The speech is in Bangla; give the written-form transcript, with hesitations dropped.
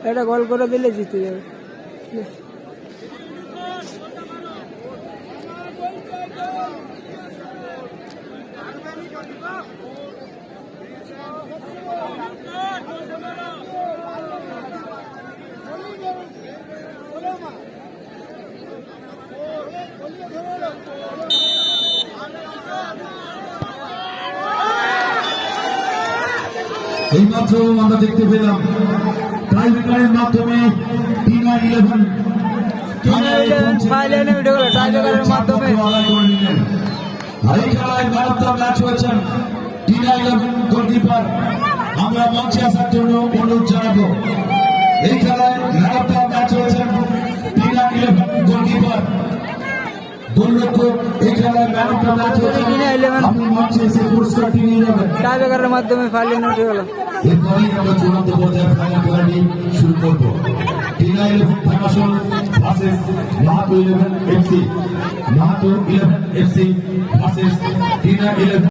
এটা গোল করে দিলে জিতে যাবে। এইমাত্র আমরা দেখতে পেলাম টাইব্রেকারের মাধ্যমে টাইব্রেকারের মাধ্যমে এই খেলায় ম্যারাথন ম্যাচ হয়েছেন টি-11 গোলকিপার। আমরা মঞ্চে আসার জন্য অনুরোধ জানাবো। এই খেলায় ম্যারাথন ম্যাচ হয়েছেন টি-11 গোলকিপার গোলরক্ষক। এই খেলায় ম্যারাথন ম্যাচ হয়েছেন আপনি মঞ্চে এসে পুরস্কারটি নিয়ে যাবেন। টাইব্রেকারের মাধ্যমে ফাইনাল উঠে গেল। এরপরেই আমরা চূড়ান্ত পর্যায়ে ফাইনাল খেলাটি শুরু করব। টি-11 final versus Mahato 11 FC। Mahato 11 FC versus টি-11।